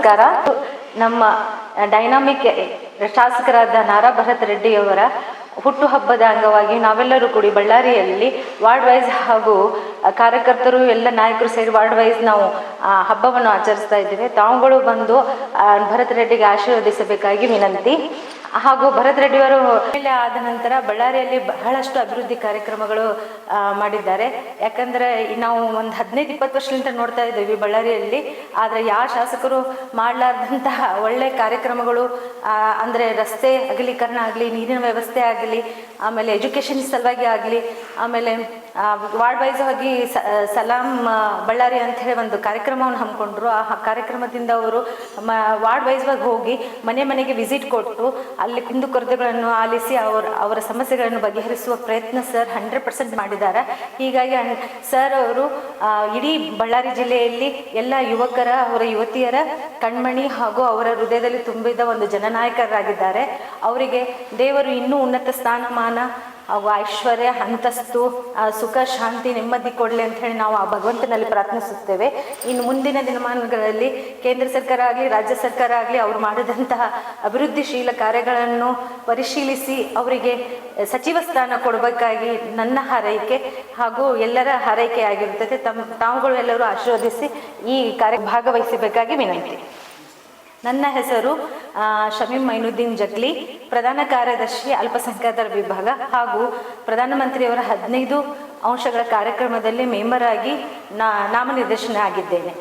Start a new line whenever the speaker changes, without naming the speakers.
ನಮಸ್ಕಾರ. ನಮ್ಮ ಡೈನಾಮಿಕ್ ಶಾಸಕರಾದ ನಾರಾ ಭರತ್ ರೆಡ್ಡಿಯವರ ಹುಟ್ಟುಹಬ್ಬದ ಅಂಗವಾಗಿ ನಾವೆಲ್ಲರೂ ಕೂಡಿ ಬಳ್ಳಾರಿಯಲ್ಲಿ ವಾರ್ಡ್ ವೈಸ್ ಹಾಗೂ ಕಾರ್ಯಕರ್ತರು ಎಲ್ಲ ನಾಯಕರು ಸೇರಿ ವಾರ್ಡ್ ವೈಸ್ ನಾವು ಹಬ್ಬವನ್ನು ಆಚರಿಸ್ತಾ ಇದ್ದೇವೆ. ತಾವುಗಳು ಬಂದು ಭರತ್ ರೆಡ್ಡಿಗೆ ಆಶೀರ್ವದಿಸಬೇಕಾಗಿ ವಿನಂತಿ. ಹಾಗೂ ಭರತ್ ರೆಡ್ಡಿಯವರು ಆದ ನಂತರ ಬಳ್ಳಾರಿಯಲ್ಲಿ ಬಹಳಷ್ಟು ಅಭಿವೃದ್ಧಿ ಕಾರ್ಯಕ್ರಮಗಳು ಮಾಡಿದ್ದಾರೆ. ಯಾಕಂದರೆ ನಾವು ಒಂದು 15-20 ವರ್ಷದಿಂದ ನೋಡ್ತಾ ಇದ್ದೀವಿ ಬಳ್ಳಾರಿಯಲ್ಲಿ, ಆದರೆ ಯಾವ ಶಾಸಕರು ಮಾಡಲಾರ್ದಂತಹ ಒಳ್ಳೆ ಕಾರ್ಯಕ್ರಮಗಳು ಅಂದರೆ ರಸ್ತೆ ಅಗಲೀಕರಣ ಆಗಲಿ, ನೀರಿನ ವ್ಯವಸ್ಥೆ ಆಗಲಿ, ಆಮೇಲೆ ಎಜುಕೇಷನ್ ಸಲುವಾಗಿ ಆಗಲಿ, ಆಮೇಲೆ ವಾರ್ಡ್ ವೈಸ್ ಆಗಿ ಸಲಾಂ ಬಳ್ಳಾರಿ ಅಂತ ಹೇಳಿ ಒಂದು ಕಾರ್ಯಕ್ರಮವನ್ನು ಹಮ್ಮಿಕೊಂಡ್ರು. ಆ ಕಾರ್ಯಕ್ರಮದಿಂದ ಅವರು ವಾರ್ಡ್ ವೈಸ್ ಆಗಿ ಹೋಗಿ ಮನೆ ಮನೆಗೆ ವಿಸಿಟ್ ಕೊಟ್ಟು ಅಲ್ಲಿ ಕುಂದುಕೊರತೆಗಳನ್ನು ಆಲಿಸಿ ಅವರ ಸಮಸ್ಯೆಗಳನ್ನು ಬಗೆಹರಿಸುವ ಪ್ರಯತ್ನ ಸರ್ 100% ಮಾಡಿದ್ದಾರೆ. ಹೀಗಾಗಿ ಸರ್ ಅವರು ಇಡೀ ಬಳ್ಳಾರಿ ಜಿಲ್ಲೆಯಲ್ಲಿ ಎಲ್ಲ ಯುವಕರ, ಅವರ ಯುವತಿಯರ ಕಣ್ಮಣಿ ಹಾಗೂ ಅವರ ಹೃದಯದಲ್ಲಿ ತುಂಬಿದ ಒಂದು ಜನನಾಯಕರಾಗಿದ್ದಾರೆ. ಅವರಿಗೆ ದೇವರು ಇನ್ನೂ ಉನ್ನತ ಸ್ಥಾನಮಾನ ಹಾಗೂ ಐಶ್ವರ್ಯ, ಅಂತಸ್ತು, ಸುಖ, ಶಾಂತಿ, ನೆಮ್ಮದಿ ಕೊಡಲಿ ಅಂತ ಹೇಳಿ ನಾವು ಆ ಭಗವಂತನಲ್ಲಿ ಪ್ರಾರ್ಥಿಸುತ್ತೇವೆ. ಇನ್ನು ಮುಂದಿನ ದಿನಮಾನಗಳಲ್ಲಿ ಕೇಂದ್ರ ಸರ್ಕಾರ ಆಗಲಿ, ರಾಜ್ಯ ಸರ್ಕಾರ ಆಗಲಿ ಅವರು ಮಾಡಿದಂತಹ ಅಭಿವೃದ್ಧಿಶೀಲ ಕಾರ್ಯಗಳನ್ನು ಪರಿಶೀಲಿಸಿ ಅವರಿಗೆ ಸಚಿವ ಸ್ಥಾನ ಕೊಡಬೇಕಾಗಿ ನನ್ನ ಹಾರೈಕೆ ಹಾಗೂ ಎಲ್ಲರ ಹಾರೈಕೆ ಆಗಿರುತ್ತದೆ. ತಾವುಗಳು ಎಲ್ಲರೂ ಆಶೀರ್ವದಿಸಿ ಈ ಕಾರ್ಯ ಭಾಗವಹಿಸಬೇಕಾಗಿ ವಿನಂತಿ. ನನ್ನ ಹೆಸರು ಶಮೀಮ್ ಮೈನುದ್ದೀನ್ ಜಗ್ಲಿ, ಪ್ರಧಾನ ಕಾರ್ಯದರ್ಶಿ ಅಲ್ಪಸಂಖ್ಯಾತರ ವಿಭಾಗ ಹಾಗೂ ಪ್ರಧಾನಮಂತ್ರಿಯವರ 15 ಅಂಶಗಳ ಕಾರ್ಯಕ್ರಮದಲ್ಲಿ ಮೆಂಬರ್ ಆಗಿ ನಾಮನಿರ್ದೇಶನ ಆಗಿದ್ದೇನೆ.